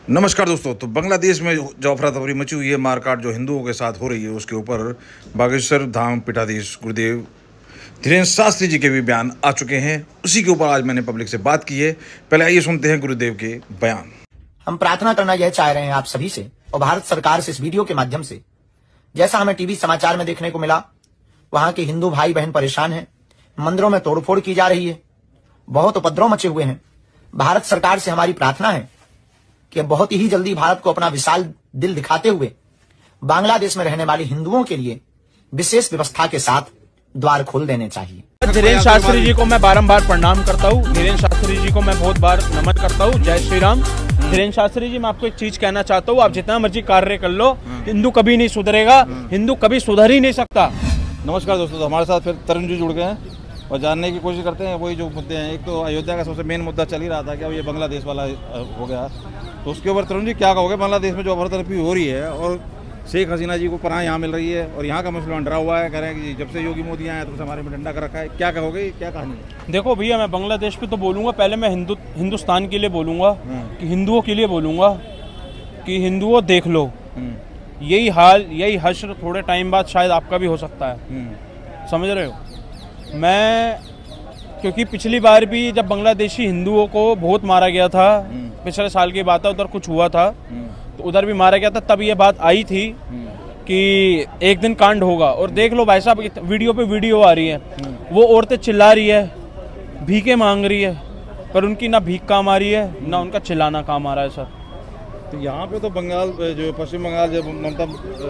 नमस्कार दोस्तों। तो बांग्लादेश में जो अफरा तफरी मची हुई है, मारकाट जो हिंदुओं के साथ हो रही है, उसके ऊपर बागेश्वर धाम पीठाधीश गुरुदेव धीरेन्द्र शास्त्री जी के भी बयान आ चुके हैं। उसी के ऊपर आज मैंने पब्लिक से बात की है। पहले आइए सुनते हैं गुरुदेव के बयान। हम प्रार्थना करना यह चाह रहे हैं आप सभी से और भारत सरकार से इस वीडियो के माध्यम से, जैसा हमें टीवी समाचार में देखने को मिला, वहां के हिंदू भाई बहन परेशान हैं, मंदिरों में तोड़फोड़ की जा रही है, बहुत उपद्रव मचे हुए हैं। भारत सरकार से हमारी प्रार्थना है कि बहुत ही जल्दी भारत को अपना विशाल दिल दिखाते हुए बांग्लादेश में रहने वाले हिंदुओं के लिए विशेष व्यवस्था के साथ द्वार खोल देने चाहिए। धीरेन्द्र शास्त्री जी को मैं बारंबार प्रणाम करता हूँ। धीरेन्द्र शास्त्री जी को मैं बहुत बार नमन करता हूँ। जय श्री राम। धीरेन्द्र शास्त्री जी, मैं आपको एक चीज कहना चाहता हूँ, आप जितना मर्जी कार्य कर लो, हिंदू कभी नहीं सुधरेगा, हिंदू कभी सुधर ही नहीं सकता। नमस्कार दोस्तों, तो हमारे साथ फिर तरुण जी जुड़ गए हैं और जानने की कोशिश करते हैं वही जो मुद्दे हैं। एक तो अयोध्या का सबसे मेन मुद्दा चल ही रहा था कि अब ये बांग्लादेश वाला हो गया, तो उसके ऊपर तरुण जी क्या कहोगे? बांग्लादेश में जो अफरा-तफरी हो रही है और शेख हसीना जी को पनाह यहाँ मिल रही है और यहाँ का मुसलमान डरा हुआ है, कह रहे हैं कि जब से योगी मोदी आए तो हमारे में डंडा कर रखा है, क्या कहोगे? क्या कहानी है? देखो भैया, मैं बांग्लादेश पे तो बोलूँगा, पहले मैं हिंदुस्तान के लिए बोलूँगा, कि हिंदुओं के लिए बोलूँगा कि हिंदुओं देख लो, यही हाल, यही हश्र थोड़े टाइम बाद शायद आपका भी हो सकता है। समझ रहे हो? मैं क्योंकि पिछली बार भी जब बांग्लादेशी हिंदुओं को बहुत मारा गया था, पिछले साल की बात है, उधर कुछ हुआ था तो उधर भी मारा गया था, तब ये बात आई थी कि एक दिन कांड होगा। और देख लो भाई साहब, वीडियो पे वीडियो आ रही है, वो औरतें चिल्ला रही है, भीखे मांग रही है, पर उनकी ना भीख काम आ रही है ना उनका चिल्लाना काम आ रहा है। सर, तो यहाँ पे तो बंगाल, जो पश्चिम बंगाल, जो ममता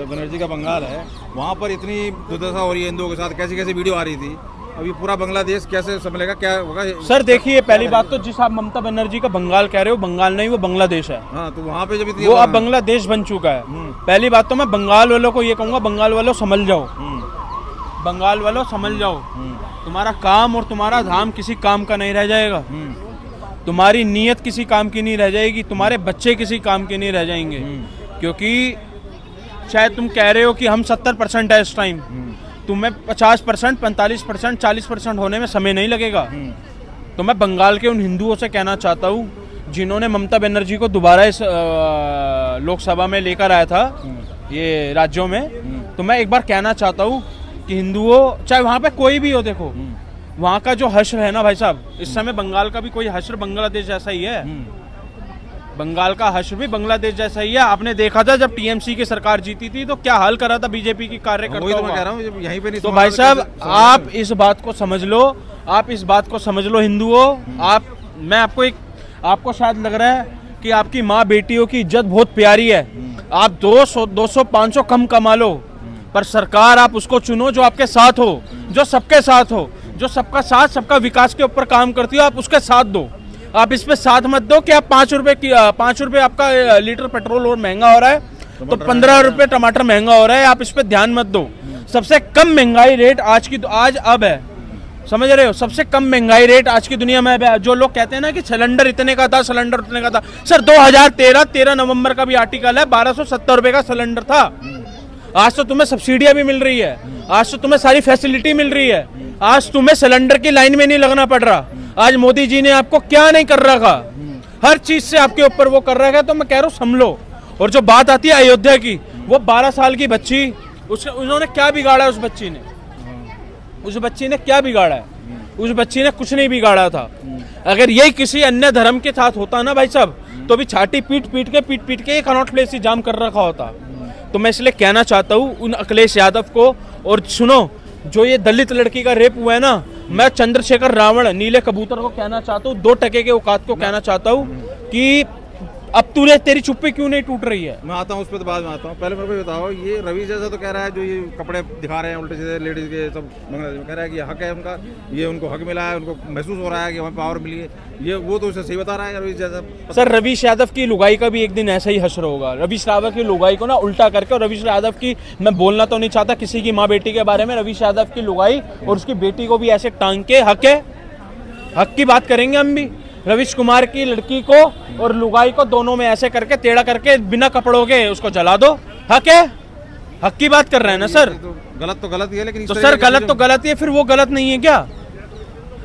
बनर्जी का बंगाल है, वहाँ पर इतनी दुर्दशा हो रही है हिंदुओं के साथ, कैसी कैसी वीडियो आ रही थी। अब ये पूरा बांग्लादेश कैसे संभलेगा, क्या होगा? सर देखिए, पहली बात तो जिस आप ममता बनर्जी का बंगाल कह रहे हो, बंगाल नहीं, वो बांग्लादेश है। हाँ, तो वहाँ पे जब वो अब बांग्लादेश बन चुका है। पहली बात तो मैं बंगाल वालों को ये कहूँगा, बंगाल वालों समझ जाओ, बंगाल वालों समझ जाओ, तुम्हारा काम और तुम्हारा धाम किसी काम का नहीं रह जाएगा, तुम्हारी नीयत किसी काम की नहीं रह जाएगी, तुम्हारे बच्चे किसी काम के नहीं रह जाएंगे। क्योंकि शायद तुम कह रहे हो कि हम 70% है इस टाइम, तुम्हें 50%, 45%, 40% होने में समय नहीं लगेगा। तो मैं बंगाल के उन हिंदुओं से कहना चाहता हूँ जिन्होंने ममता बनर्जी को दोबारा इस लोकसभा में लेकर आया था, ये राज्यों में, तो मैं एक बार कहना चाहता हूँ कि हिंदुओं, चाहे वहाँ पे कोई भी हो, देखो वहाँ का जो हश्र है ना भाई साहब, इस समय बंगाल का भी कोई हश्र बांग्लादेश जैसा ही है, बंगाल का हश्र भी बांग्लादेश जैसा ही है। आपने देखा था जब टीएमसी की सरकार जीती थी तो क्या हाल करा था बीजेपी की कार्यकर्ताओं का। यहीं पे नहीं तो भाई साहब, आप इस बात को समझ लो, आप इस बात को समझ लो हिंदुओं। मैं आपको शायद लग रहा है कि आपकी माँ बेटियों की इज्जत बहुत प्यारी है, आप 200, 200, 500 कम कमा लो, पर सरकार आप उसको चुनो जो आपके साथ हो, जो सबके साथ हो, जो सबका साथ, सबका विकास के ऊपर काम करती हो, आप उसके साथ दो। आप इस पे साथ मत दो कि आप 5 रुपए आपका लीटर पेट्रोल और महंगा हो रहा है तो 15 रुपए टमाटर महंगा हो रहा है, आप इस पे ध्यान मत दो। सबसे कम महंगाई रेट आज अब है, समझ रहे हो? सबसे कम महंगाई रेट आज की दुनिया में है। जो लोग कहते हैं ना कि सिलेंडर इतने का था, सिलेंडर उतने का था, सर 13 नवंबर का भी आर्टिकल है, 1270 रुपए का सिलेंडर था। आज तो तुम्हें सब्सिडियां भी मिल रही है, आज तो तुम्हें सारी फैसिलिटी मिल रही है, आज तुम्हें सिलेंडर की लाइन में नहीं लगना पड़ रहा। आज मोदी जी ने आपको क्या नहीं कर रखा, हर चीज से आपके ऊपर वो कर रखा है। तो मैं कह रहा हूँ संभलो। और जो बात आती है अयोध्या की, वो 12 साल की बच्ची, उन्होंने क्या बिगाड़ा है? उस बच्ची ने क्या बिगाड़ा है? उस बच्ची ने कुछ नहीं बिगाड़ा था। अगर यही किसी अन्य धर्म के साथ होता ना भाई साहब, तो भी छाती पीट पीट के कनॉट प्लेस ही जाम कर रखा होता। तो मैं इसलिए कहना चाहता हूँ उन अखिलेश यादव को, और सुनो, जो ये दलित लड़की का रेप हुआ है ना, मैं चंद्रशेखर रावण नीले कबूतर को कहना चाहता हूँ, 2 टके के औकात को कहना चाहता हूँ कि अब तेरी चुप्पी क्यों नहीं टूट रही है? मैं आता हूँ उस पर, तो बाद में आता हूँ। पहले मेरे को बताओ, ये रवि जैसा तो कह रहा है, जो ये कपड़े दिखा रहे हैं उल्टे सीधे लेडीज के, सब बांग्लादेश में कह रहा है कि हक है उनका, ये उनको हक मिला है, उनको महसूस हो रहा है कि हमें पावर मिली है, ये वो तो उसे सही बता रहा है रवि जैसा। सर, रवि यादव की लुगाई का भी एक दिन ऐसा ही हश्र होगा। रवि यादव की लुगाई को ना उल्टा करके, और रवि यादव की, मैं बोलना तो नहीं चाहता किसी की माँ बेटी के बारे में, रवि यादव की लुगाई और उसकी बेटी को भी ऐसे टांग के, हक की बात करेंगे हम भी, रविश कुमार की लड़की को और लुगाई को दोनों में ऐसे करके टेढ़ा करके बिना कपड़ों के उसको जला दो। हक है, हक की बात कर रहे हैं ना सर। तो गलत ही है, लेकिन तो सर गलत तो गलत ही है, फिर वो गलत नहीं है क्या?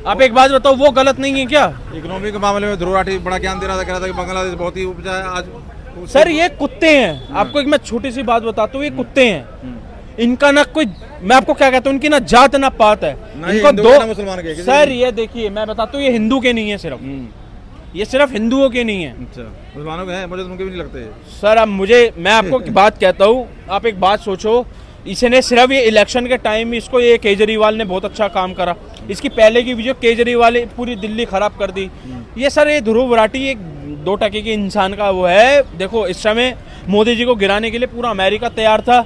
आप एक बात बताओ, वो गलत नहीं है क्या? इकोनॉमी के मामले में ध्रुव राठी बड़ा ज्ञान दे रहा था, कह रहा था कि बांग्लादेश बहुत ही उपजा है। आज सर ये कुत्ते हैं, आपको एक मैं छोटी सी बात बताता हूँ, ये कुत्ते हैं, इनका ना कोई, मैं आपको क्या कहता हूँ, इनकी ना जात ना पात है, इनको दो। सर ये देखिए मैं बताता हूँ, ये हिंदू के नहीं है सिर्फ, ये सिर्फ हिंदुओं के नहीं है। अच्छा, मुसलमानों के हैं, मुझे तो उनके भी नहीं लगते। सर अब मैं आपको बात कहता हूँ, आप एक बात सोचो, इसने सिर्फ ये इलेक्शन के टाइम में इसको ये केजरीवाल ने बहुत अच्छा काम करा, इसकी पहले की वीडियो केजरीवाल पूरी दिल्ली खराब कर दी। ये सर ये ध्रुव राठी एक 2% के इंसान का वो है। देखो इस समय मोदी जी को गिराने के लिए पूरा अमेरिका तैयार था,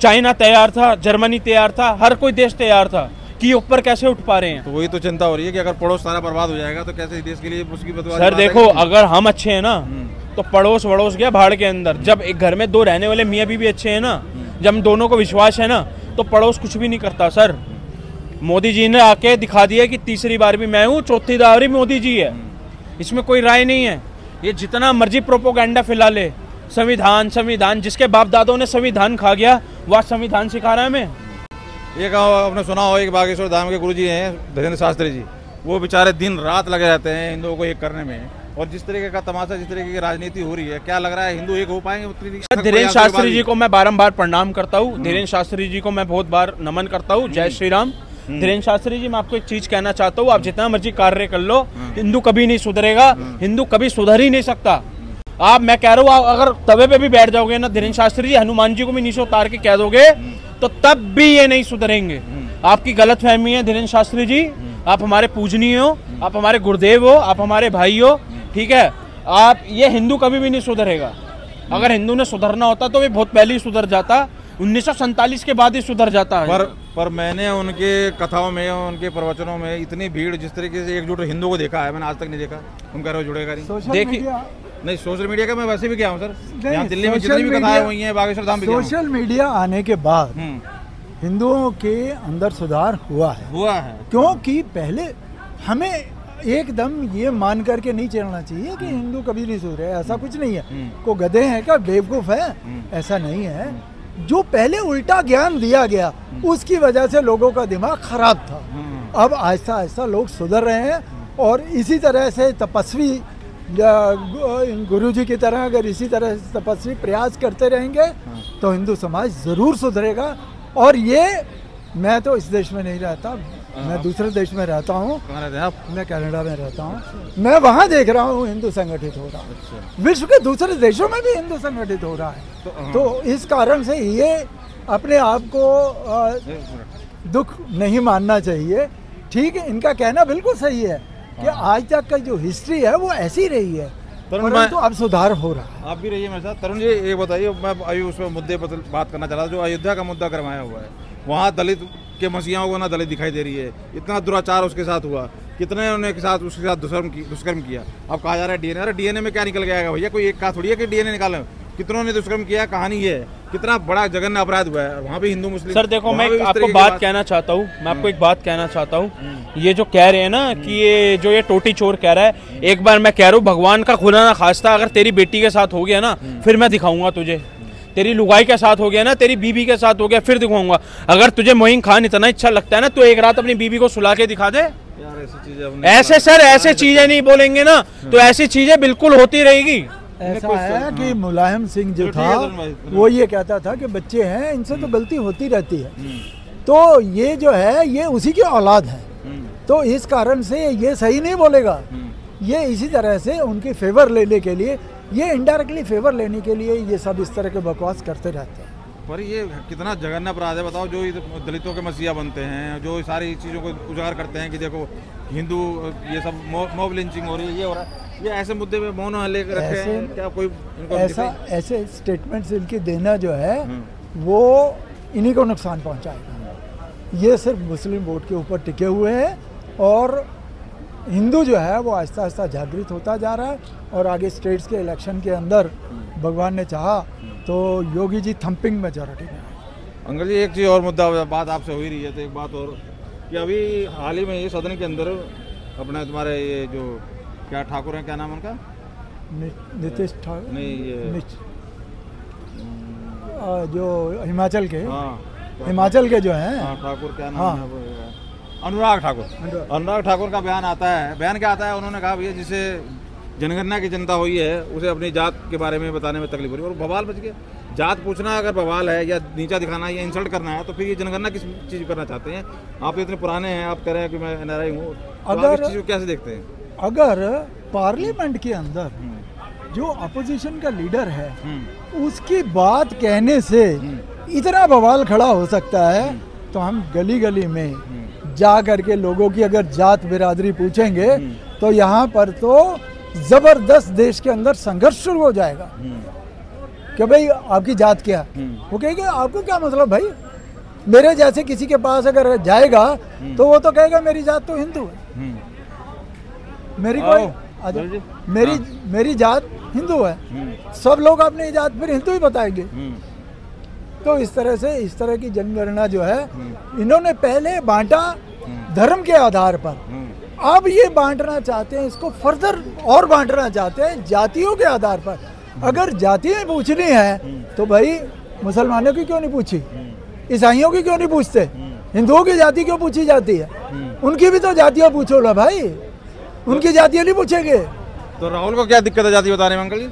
चाइना तैयार था, जर्मनी तैयार था, हर कोई देश तैयार था कि ऊपर कैसे उठ पा रहे हैं। तो वही तो चिंता हो रही है कि अगर पड़ोस सारा बर्बाद हो जाएगा तो कैसे देश के लिए उसकी बदवा। सर देखो अगर हम अच्छे हैं ना तो पड़ोस वड़ोस गया भाड़ के अंदर। जब एक घर में 2 रहने वाले मियाँ बीवी अच्छे हैं ना, जब हम दोनों को विश्वास है ना, तो पड़ोस कुछ भी नहीं करता। सर मोदी जी ने आके दिखा दिया कि तीसरी बार भी मैं हूँ, चौथी बार भी मोदी जी है, इसमें कोई राय नहीं है। ये जितना मर्जी प्रोपोगंडा फैला ले, संविधान संविधान, जिसके बाप दादों ने संविधान खा गया वह संविधान सिखा रहा है हमें। एक आपने सुना हो, एक बागेश्वर धाम के गुरुजी हैं धीरेन्द्र शास्त्री जी, वो बेचारे दिन रात लगे रहते हैं हिंदुओं को एक करने में, और जिस तरीके का तमाशा, जिस तरीके की राजनीति हो रही है, क्या लग रहा है हिंदू एक हो पाएंगे? धीरेन्द्र शास्त्री जी को मैं बारंबार प्रणाम करता हूँ, धीरेन्द्र शास्त्री जी को मैं बहुत बार नमन करता हूँ। जय श्री राम। धीरेन्द्र शास्त्री जी, मैं आपको एक चीज कहना चाहता हूँ, आप जितना मर्जी कार्य कर लो, हिंदू कभी नहीं सुधरेगा, हिंदू कभी सुधर ही नहीं सकता। आप, मैं कह रहा हूँ, अगर तवे पे भी बैठ जाओगे ना धीरेन्द्र शास्त्री जी, हनुमान जी को भी नीचे उतार के कह दोगे तो तब भी ये नहीं सुधरेंगे। आपकी गलत फहमी है धीरेन्द्र शास्त्री जी, आप हमारे पूजनीय हो, आप हमारे गुरुदेव हो, आप हमारे भाई हो, ठीक है। आप, ये हिंदू कभी भी नहीं सुधरेगा। अगर हिंदू ने सुधरना होता तो वे बहुत पहले ही सुधर जाता, 1947 के बाद ही सुधर जाता है। पर मैंने उनके कथाओं में, उनके प्रवचनों में इतनी भीड़, जिस तरीके से एकजुट हिंदू को देखा है, मैंने आज तक नहीं देखा। तुम कह रहे हो जुड़ेगा नहीं? देखिए नहीं, सोशल मीडिया का मैं वैसे भी गया हूँ सर, यहाँ दिल्ली में जितनी भी कथाएं हुई हैं, बागेश्वर धाम भी गया हूं। सोशल मीडिया आने के बाद हिंदुओं के अंदर सुधार हुआ है, क्योंकि पहले हमें एकदम ये मान करके नहीं चलना चाहिए कि हिंदू कभी नहीं सुधरे, ऐसा कुछ नहीं है। को गधे हैं क्या, बेवकूफ है, ऐसा नहीं है। जो पहले उल्टा ज्ञान दिया गया उसकी वजह से लोगों का दिमाग खराब था। अब आहिस्ता आहिस्ता लोग सुधर रहे हैं, और इसी तरह से तपस्वी गुरुजी की तरह अगर इसी तरह से तपस्वी प्रयास करते रहेंगे तो हिंदू समाज जरूर सुधरेगा। और ये, मैं तो इस देश में नहीं रहता, मैं दूसरे देश में रहता हूँ। कहाँ रहते हैं आप? मैं कनाडा में रहता हूँ। मैं वहाँ देख रहा हूँ हिंदू संगठित हो रहा है। विश्व के दूसरे देशों में भी हिंदू संगठित हो रहा है। तो इस कारण से ये अपने आप को दुख नहीं मानना चाहिए। ठीक है, इनका कहना बिल्कुल सही है कि आज तक का जो हिस्ट्री है वो ऐसी रही है, परंतु अब सुधार हो रहा है। आप भी रहिए मेरे साथ। तरुण जी ये बताइए, मैं अभी उस मुद्दे पर बात करना चाह रहा था जो अयोध्या का मुद्दा करवाया हुआ है। वहाँ दलित के मसीहाओं को ना दलित दिखाई दे रही है, इतना दुराचार उसके साथ हुआ, कितने उसके साथ दुष्कर्म किया। अब कहा जा रहा है डीएनए, अरे डीएनए में क्या निकल के आएगा भैया? कोई एक कहा थोड़ी है कि डीएनए निकाले, कितनों ने दुष्कर्म किया, कहानी ये है, कितना बड़ा जघन्य अपराध हुआ है। वहाँ भी हिंदू मुस्लिम। सर देखो, मैं आपको बात कहना चाहता हूँ, मैं आपको एक बात कहना चाहता हूँ। ये जो कह रहे हैं ना कि ये जो ये टोटी चोर कह रहा है, एक बार मैं कह रहा हूँ, भगवान का खुदा ना खास्ता अगर तेरी बेटी के साथ हो गया ना, फिर मैं दिखाऊंगा तुझे। तेरी लुगाई के साथ हो गया ना, तेरी बीबी के साथ हो गया, फिर दिखाऊंगा। अगर तुझे मोइन खान इतना अच्छा लगता है ना, तो एक रात अपनी बीबी को सुला के दिखा दे। ऐसे सर, ऐसे चीजें नहीं बोलेंगे ना तो ऐसी चीजें बिल्कुल होती रहेगी। ऐसा है कि मुलायम सिंह जो था वो ये कहता था कि बच्चे हैं, इनसे तो गलती होती रहती है। तो ये जो है ये उसी की औलाद है, तो इस कारण से ये सही नहीं बोलेगा। ये इसी तरह से उनकी फेवर लेने के लिए, ये इनडायरेक्टली फेवर लेने के लिए ये सब इस तरह के बकवास करते रहते हैं। पर ये कितना जघन्य अपराध है बताओ, जो दलितों के मसीहा बनते हैं, जो सारी चीज़ों को उजागर करते हैं कि देखो हिंदू, ये सब मॉब लिंचिंग हो रही है, ये हो रहा है। ये ऐसे मुद्दे पे मौन लेकर रखे हैं क्या? कोई इनको ऐसे स्टेटमेंट्स इनकी देना जो है वो इन्हीं को नुकसान पहुंचाएगा। ये सिर्फ मुस्लिम वोट के ऊपर टिके हुए हैं, और हिंदू जो है वो आहिस्ता आहिस्ता जागृत होता जा रहा है। और आगे स्टेट्स के इलेक्शन के अंदर भगवान ने चाहा तो योगी जी थम्पिंग मेजॉरिटी में। अंकल जी एक चीज़ और मुद्दा, बात आपसे हो ही रही है तो एक बात और, कि अभी हाल ही में ये सदन के अंदर अपना तुम्हारे ये जो क्या ठाकुर हैं, क्या नाम उनका? नीतीश ठाकुर नहीं, ये जो हिमाचल के, हिमाचल के जो हैं ठाकुर, क्या नाम है? अनुराग ठाकुर। अनुराग ठाकुर का बयान आता है, बयान क्या आता है? उन्होंने कहा भैया जिसे जनगणना की जनता हुई है, उसे अपनी जात के बारे में बताने में तकलीफ हो रही है और बवाल बच गया। जात पूछना अगर बवाल है या नीचा दिखाना या इंसल्ट करना है तो फिर ये जनगणना किस चीज़ करना चाहते हैं? आप इतने पुराने हैं, आप कह रहे हैं कि मैं NRI हूँ, तो आप इस चीज़ को कैसे देखते हैं? अगर पार्लियामेंट के अंदर जो अपोजिशन का लीडर है उसकी बात कहने से इतना बवाल खड़ा हो सकता है, तो हम गली गली में जा करके लोगों की अगर जात बिरादरी पूछेंगे तो यहाँ पर तो जबरदस्त देश के अंदर संघर्ष शुरू हो जाएगा कि भाई आपकी जात क्या। वो कहेंगे आपको क्या मतलब भाई, मेरे जैसे किसी के पास अगर जाएगा तो वो तो कहेगा मेरी जात तो हिंदू है, मेरी कोई मेरी जात हिंदू है, सब लोग अपनी जात फिर हिंदू ही बताएंगे। तो इस तरह की जनगणना जो है इन्होंने पहले बांटा धर्म के आधार पर, अब ये बांटना चाहते हैं, इसको फर्दर और बांटना चाहते हैं जातियों के आधार पर। अगर जातियाँ पूछनी है तो भाई मुसलमानों की क्यों नहीं पूछी, ईसाइयों की क्यों नहीं पूछते, हिंदुओं की जाति क्यों पूछी जाती है? उनकी भी तो जातियाँ पूछो ना भाई, उनकी जातियाँ नहीं पूछेंगे। तो राहुल को क्या दिक्कत है जाति बताने में अंकल जी?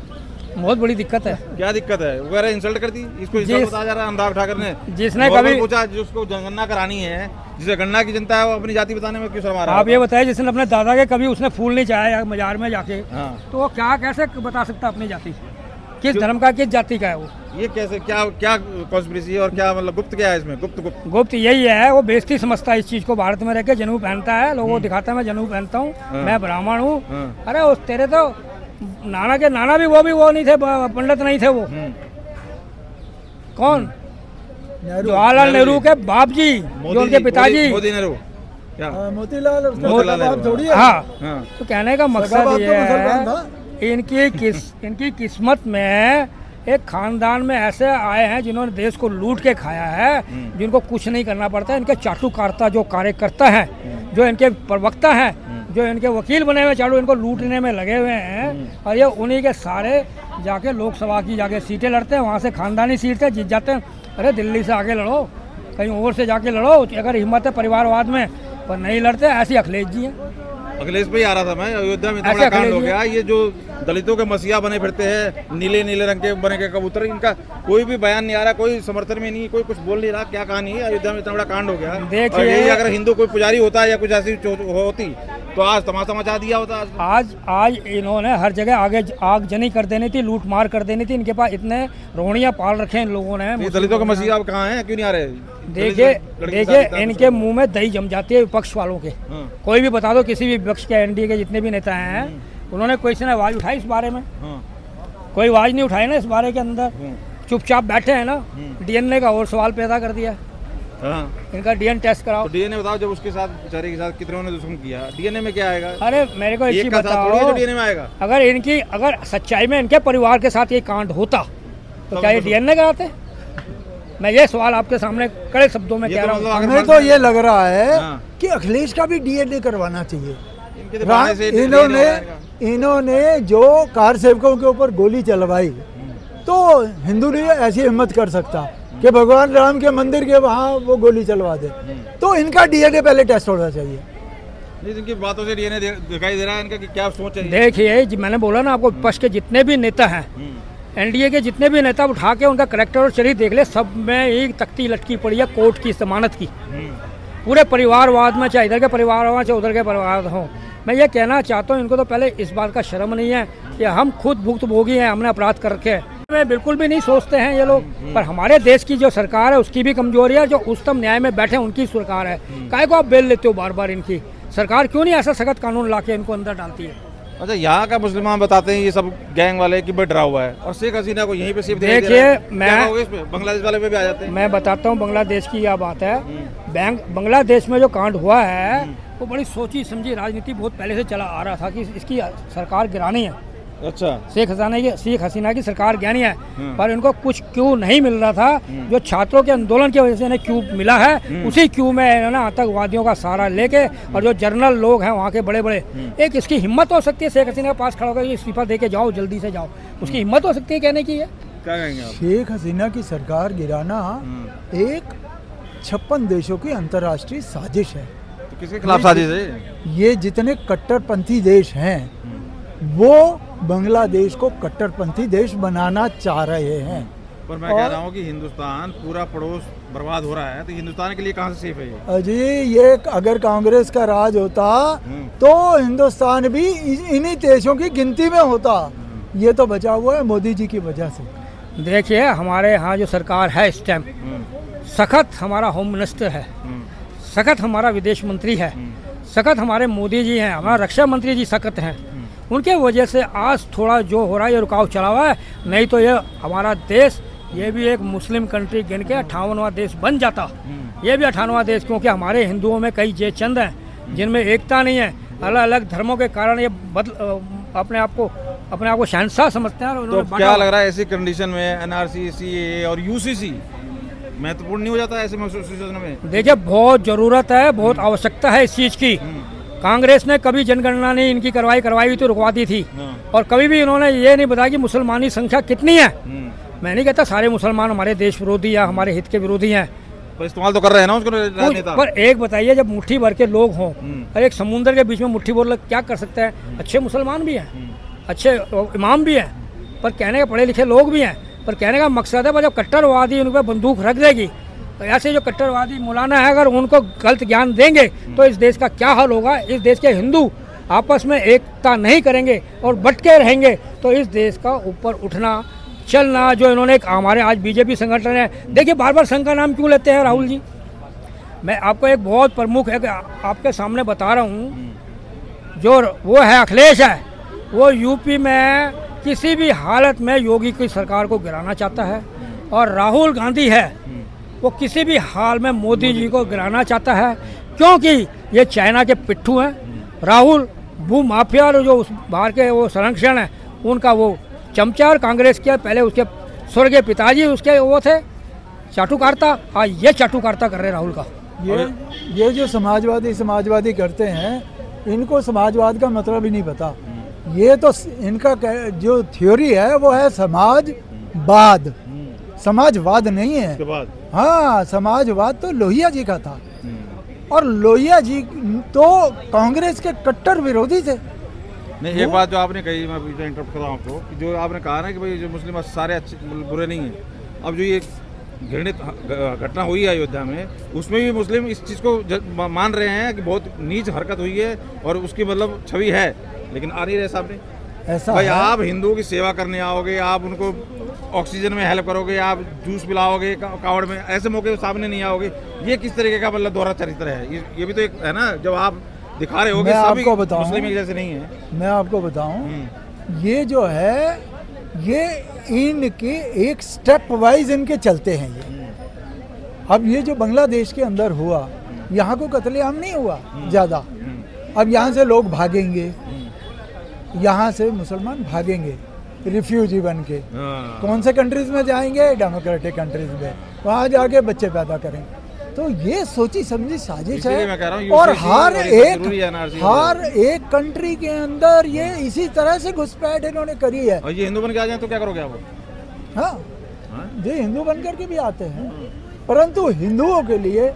बहुत बड़ी दिक्कत है। क्या दिक्कत है? वगैरह इंसल्ट कर दी, इसको इंसल्ट बताया जा रहा है अनुराग ठाकुर ने। जिसने कभी पूछा जिसको जनगणना करानी है, जिसे गणना की जनता है, वो अपनी जाति बताने में क्यों शर्मा रहा है? आप ये बताइए, जिसने अपने दादा के कभी उसने फूल नहीं चाहा मजार में जाके, तो वो क्या कैसे बता सकता अपनी जाति, किस धर्म का किस जाति का है वो? ये कैसे, क्या क्या कॉन्स्पिरेसी है और क्या मतलब गुप्त क्या है इसमें? गुप्त यही है, वो बेइज्जती समझता है इस चीज को। भारत में रह के जनेऊ पहनता है, लोगों को दिखाता है मैं जनेऊ पहनता हूँ, मैं ब्राह्मण हूँ। अरे उस तेरे तो नाना के नाना भी वो नहीं थे, पंडित नहीं थे वो। कौन? जवाहरलाल नेहरू के बाप जी, जो उनके पिताजी मोतीलाल थोड़ी है। हाँ, तो कहने का मकसद ये है इनकी किस्मत में एक खानदान में ऐसे आए हैं जिन्होंने देश को लूट के खाया है, जिनको कुछ नहीं करना पड़ता। इनके चाटुकारिता जो कार्यकर्ता हैं, जो इनके प्रवक्ता हैं, जो इनके वकील बने हुए चालू इनको लूटने में लगे हुए हैं, और ये उन्हीं के सारे जाके लोकसभा की जाके सीटें लड़ते हैं, वहाँ से खानदानी सीट से जीत जाते हैं। अरे दिल्ली से आके लड़ो, कहीं और से जाके लड़ो अगर हिम्मत है परिवारवाद में, पर नहीं लड़ते। ऐसे अखिलेश जी हैं। अखिलेश पे ही आ रहा था मैं, अयोध्या में इतना बड़ा कांड हो गया। ये जो दलितों के मसीहा बने फिरते हैं, नीले नीले रंग के बने के कबूतर, इनका कोई भी बयान नहीं आ रहा, कोई समर्थन में नहीं, कोई कुछ बोल नहीं रहा। क्या कहानी है? अयोध्या में इतना बड़ा कांड हो गया। देखिए, अगर हिंदू कोई पुजारी होता या कुछ ऐसी होती तो आज तमाशा मचा दिया होता। आज इन्होंने हर जगह आगे आगजनी कर देनी थी, लूट मार कर देनी थी। इनके पास इतने रोहड़ियाँ पाल रखे हैं इन लोगों ने। दलितों के मसीहा अब कहाँ हैं, क्यों नहीं आ रहे? देखिए इनके मुंह में दही जम जाती है विपक्ष वालों के। कोई भी बता दो, किसी भी विपक्ष के एनडीए के जितने भी नेता हैं, उन्होंने कोई से आवाज उठाई इस बारे में? कोई आवाज नहीं उठाई ना इस बारे के अंदर, चुपचाप बैठे हैं ना। डीएनए का और सवाल पैदा कर दिया। इनका डीएनए टेस्ट कराओ। डीएनए बताओ, जब उसके साथ बेचारे के साथ कितनों ने दुश्मन किया, डीएनए में क्या आएगा? अरे मेरे को एक चीज बताओ, डीएनए में आएगा? अगर सच्चाई में इनके परिवार के साथ ये कांड होता तो क्या ये डीएनए कराते? मैं ये सवाल आपके सामने कड़े शब्दों में कह रहा हूँ। हमें तो ये लग रहा है कि अखिलेश का भी डीएनए करवाना चाहिए। इन्होंने जो कार सेवकों के ऊपर गोली चलवाई, तो हिंदू नहीं ऐसी हिम्मत कर सकता कि भगवान राम के मंदिर के वहाँ वो गोली चलवा दे। तो इनका डीएनए पहले टेस्ट होना चाहिए। इनकी बातों से डीएनए दिखाई दे रहा है इनका कि क्या सोच है। देखिए मैंने बोला ना आपको, विपक्ष के जितने भी नेता हैं, एनडीए के जितने भी नेता, उठा के उनका करेक्टर और चरित्र देख ले, सब में एक तख्ती लटकी पड़ी है कोर्ट की जमानत की। पूरे परिवारवाद में, चाहे इधर के परिवारवाद चाहे उधर के परिवार हो। मैं ये कहना चाहता हूँ, इनको तो पहले इस बात का शर्म नहीं है कि हम खुद भुक्तभोगी हैं, हमने अपराध कर रखे हैं। में बिल्कुल भी नहीं सोचते हैं ये लोग। पर हमारे देश की जो सरकार है उसकी भी कमजोरी है, जो उच्चतम न्याय में बैठे उनकी सरकार है। काहे को आप बेल लेते हो बार बार? इनकी सरकार क्यों नहीं ऐसा सख्त कानून ला के इनको अंदर डालती है? अच्छा, यहाँ का मुसलमान बताते हैं ये सब गैंग वाले कि मैं डरा हुआ है, और शेख हसीना को यहीं पे सिर्फ देखिए, मैं बांग्लादेश वाले पे भी आ जाते हैं। मैं बताता हूँ बांग्लादेश की यह बात है। बांग्लादेश में जो कांड हुआ है वो बड़ी सोची समझी राजनीति बहुत पहले से चला आ रहा था कि इसकी सरकार गिरानी है। अच्छा, शेख हसीना की सरकार ज्ञानी है, पर इनको कुछ क्यों नहीं मिल रहा था जो छात्रों के आंदोलन की वजह से इन्हें क्यों मिला है। उसी क्यों में इन्होंने आतंकवादियों का सहारा लेके, और जो जर्नल लोग हैं वहाँ के बड़े बड़े, एक इसकी हिम्मत हो सकती है शेख हसीना के पास खड़ा होकर इस्तीफा दे के जाओ, जल्दी से जाओ, उसकी हिम्मत हो सकती है कहने की है? क्या कहेंगे आप? शेख हसीना की सरकार गिराना एक 56 देशों की अंतर्राष्ट्रीय साजिश है। तो किसके खिलाफ साजिश है? ये जितने कट्टरपंथी देश हैं वो बांग्लादेश को कट्टरपंथी देश बनाना चाह रहे हैं। पर मैं कह रहा हूँ कि हिंदुस्तान पूरा पड़ोस बर्बाद हो रहा है, तो हिंदुस्तान के लिए कहाँ से सेफ है ये? अजी ये अगर कांग्रेस का राज होता तो हिंदुस्तान भी इन्हीं देशों की गिनती में होता। ये तो बचा हुआ है मोदी जी की वजह से। देखिए हमारे यहाँ जो सरकार है इस टाइम, सख्त हमारा होम मिनिस्टर है, सख्त हमारा विदेश मंत्री है, सख्त हमारे मोदी जी हैं, हमारा रक्षा मंत्री जी सख्त हैं। उनके वजह से आज थोड़ा जो हो रहा है ये रुकाव चला हुआ है, नहीं तो ये हमारा देश ये भी एक मुस्लिम कंट्री गिन के 58वां देश बन जाता। ये भी 58वां देश, क्योंकि हमारे हिंदुओं में कई जे चंद हैं जिनमें एकता नहीं है, अलग अलग धर्मों के कारण ये अपने आप को शहंशाह समझते हैं। तो क्या लग रहा है ऐसी कंडीशन में एनआरसी, सीएए और यूसीसी महत्वपूर्ण नहीं हो जाता है ऐसे सिचुएशन में? देखिए बहुत जरूरत है, बहुत आवश्यकता है इस चीज की। कांग्रेस ने कभी जनगणना नहीं इनकी करवाई तो रुकवा दी थी, और कभी भी इन्होंने ये नहीं बताया कि मुसलमानी संख्या कितनी है। मैं नहीं कहता सारे मुसलमान हमारे देश विरोधी या हमारे हित के विरोधी हैं, पर इस्तेमाल तो कर रहे हैं ना उसको राजनेता। पर एक बताइए, जब मुट्ठी भर के लोग हों और एक समुद्र के बीच में मुट्ठी भर क्या कर सकते हैं? अच्छे मुसलमान भी हैं, अच्छे इमाम भी हैं, पर कहने के पढ़े लिखे लोग भी हैं, पर कहने का मकसद है जब कट्टरवादी उन पर बंदूक रख देगी, तो ऐसे जो कट्टरवादी मौलाना है अगर उनको गलत ज्ञान देंगे तो इस देश का क्या हाल होगा। इस देश के हिंदू आपस में एकता नहीं करेंगे और बटके रहेंगे तो इस देश का ऊपर उठना चलना, जो इन्होंने हमारे आज बीजेपी संगठन है, देखिए बार बार संघ का नाम क्यों लेते हैं राहुल जी? मैं आपको एक बहुत प्रमुख है आपके सामने बता रहा हूँ, जो वो है अखिलेश है, वो यूपी में किसी भी हालत में योगी की सरकार को गिराना चाहता है, और राहुल गांधी है वो किसी भी हाल में मोदी जी को गिराना चाहता है, क्योंकि ये चाइना के पिट्ठू हैं। राहुल भू माफिया और जो उस बाहर के वो संरक्षण है उनका वो चमचा, और कांग्रेस के पहले उसके स्वर्गीय पिताजी उसके वो थे चाटुकारिता, आज ये चाटुकारिता कर रहे राहुल का। ये जो समाजवादी करते हैं, इनको समाजवाद का मतलब ही नहीं पता। ये तो इनका जो थ्योरी है वो है समाजवाद, समाजवाद नहीं है। हाँ, समाजवाद तो लोहिया जी का था, और लोहिया जी तो कांग्रेस के कट्टर विरोधी थे। नहीं, एक बात जो आपने कही, मैं इंटरप्ट कर रहा हूँ आपको, कि जो आपने कहा ना कि भाई जो मुस्लिम सारे अच्छे बुरे नहीं हैं, अब जो ये घृणित घटना हुई है अयोध्या में, उसमें भी मुस्लिम इस चीज़ को मान रहे हैं कि बहुत नीच हरकत हुई है और उसकी मतलब छवि है, लेकिन आ नहीं रहे सामने। ऐसा भाई आप हिंदुओं की सेवा करने आओगे, आप उनको ऑक्सीजन में हेल्प करोगे, आप जूस पिलाओगे कावड़ में, ऐसे मौके सामने नहीं आओगे, ये किस तरीके का मतलब दोहरा चरित्र है? ये भी तो एक है ना, जब आप दिखा रहे हो कि सभी मुस्लिम एक जैसे नहीं है। मैं आपको बताऊं, ये जो है ये इनके एक स्टेप वाइज इनके चलते हैं ये। अब ये जो बांग्लादेश के अंदर हुआ, यहाँ को कत्लेआम नहीं हुआ ज़्यादा, अब यहाँ से लोग भागेंगे, यहाँ से मुसलमान भागेंगे रिफ्यूजी बन के, कौन से कंट्रीज में जाएंगे? डेमोक्रेटिक कंट्रीज में, वहाँ जाके बच्चे पैदा करेंगे। तो ये सोची समझी साजिश है, और हर एक कंट्री के अंदर ये इसी तरह से घुसपैठ इन्होंने करी है। और ये हिंदू बन के आ जाए तो क्या करोगे आप? हाँ, ये हिंदू बन करके भी आते हैं, परंतु हिंदुओं के लिए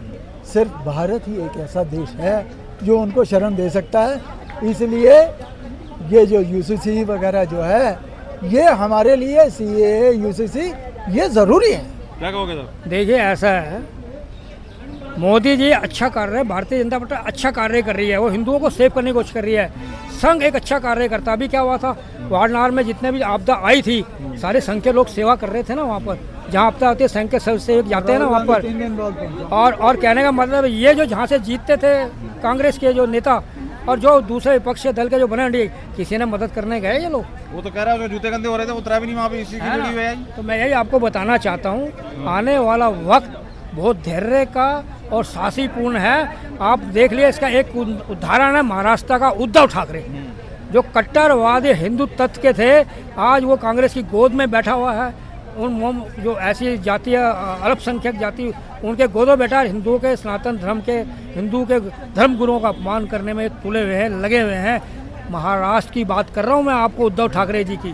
सिर्फ भारत ही एक ऐसा देश है जो उनको शरण दे सकता है। इसलिए ये जो यूसीसी वगैरह जो है, ये हमारे लिए सीएए यूसीसी ये जरूरी है। क्या कहोगे सर? देखिए ऐसा है, मोदी जी अच्छा कर रहे हैं, भारतीय जनता पार्टी अच्छा कार्य कर रही है, वो हिंदुओं को सेव करने की कोशिश कर रही है। संघ एक अच्छा कार्य करता, अभी क्या हुआ था वारनार में जितने भी आपदा आई थी, सारे संघ के लोग सेवा कर रहे थे ना वहाँ पर, जहाँ आपदा होती है संघ के सेवक जाते हैं ना वहाँ पर। और कहने का मतलब ये जो जहाँ से जीतते थे कांग्रेस के जो नेता और जो दूसरे विपक्षी दल के जो बने, किसी ने मदद करने गए ये लोग? वो तो कह रहा है जूते गंदे हो रहे थे, उतरा भी नहीं वहाँ पे, इसी की जुड़ी हुई है। तो मैं यही आपको बताना चाहता हूँ, आने वाला वक्त बहुत धैर्य का और साहसीपूर्ण है। आप देख लिए, इसका एक उदाहरण है महाराष्ट्र का उद्धव ठाकरे, जो कट्टरवादी हिंदू तत्व के थे, आज वो कांग्रेस की गोद में बैठा हुआ है। उन जो ऐसी जातीय अल्पसंख्यक जाति, उनके गोदों बैठा हिंदुओं के सनातन धर्म के, हिंदू के धर्म गुरुओं का अपमान करने में तुले हुए हैं, लगे हुए हैं। महाराष्ट्र की बात कर रहा हूँ मैं आपको, उद्धव ठाकरे जी की।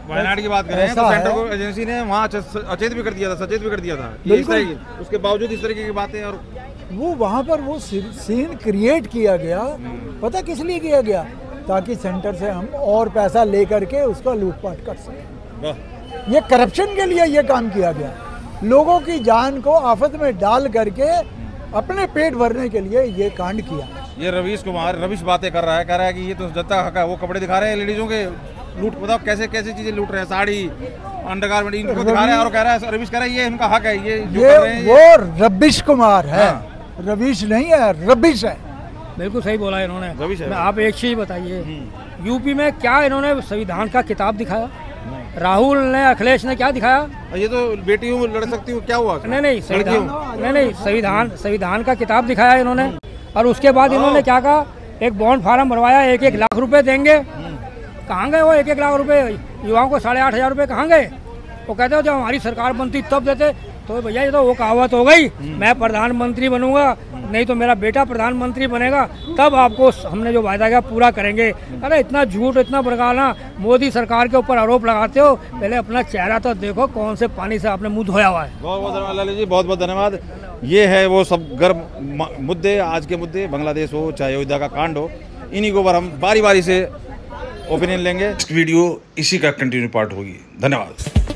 वायनाड की बात करें तो सेंट्रल को एजेंसी ने वहाँ अचेत भी कर दिया था, सचेत भी कर दिया था, उसके बावजूद इस तरीके की बातें, और वो वहाँ पर वो सीन क्रिएट किया गया। पता किस लिए किया गया? ताकि सेंटर से हम और पैसा ले करके उसका लूटपाट कर सकें। ये करप्शन के लिए ये काम किया गया, लोगों की जान को आफत में डाल करके अपने पेट भरने के लिए ये कांड किया। ये रविश बातें कर रहा है, कह रहा है कि ये तो जनता का हक है। वो कपड़े दिखा रहे हैं लेडीजों के, लूट, बताओ कैसे कैसे चीजें लूट रहे हैं, साड़ी, अंडरगारमेंट इनको दिखा रहे हैं, और कह रहा है रविश कह रहा है ये इनका हक है, ये जो कर रहे हैं वो रविश कुमार है। हाँ। रविश नहीं है, रविश है। बिल्कुल सही बोला इन्होंने। रविश है। आप एक चीज बताइए, यूपी में क्या इन्होंने संविधान का किताब दिखाया? राहुल ने, अखिलेश ने क्या दिखाया? ये तो बेटी हूँ लड़ सकती हूँ, क्या हुआ? नहीं संविधान का किताब दिखाया इन्होंने। और उसके बाद इन्होंने क्या कहा, एक बॉन्ड फार्म भरवाया, 1-1 लाख रुपए देंगे। कहाँ गए वो 1-1 लाख रुपए? युवाओं को 8,500 रुपए कहाँ गए? वो कहते हो जब हमारी सरकार बनती तब देते। तो भैया ये तो वो कहावत हो गई, मैं प्रधानमंत्री बनूंगा, नहीं तो मेरा बेटा प्रधानमंत्री बनेगा, तब आपको हमने जो वायदा किया पूरा करेंगे। अरे इतना झूठ, इतना बरगाना मोदी सरकार के ऊपर आरोप लगाते हो, पहले अपना चेहरा तो देखो, कौन से पानी से आपने मुंह धोया हुआ है। बहुत बहुत धन्यवाद लाली जी, बहुत बहुत धन्यवाद। ये है वो सब गर्म मुद्दे, आज के मुद्दे, बांग्लादेश हो चाहे अयोध्या का कांड हो, इन्हीं के ऊपर हम बारी बारी से ओपिनियन लेंगे। वीडियो इसी का कंटिन्यू पार्ट होगी। धन्यवाद।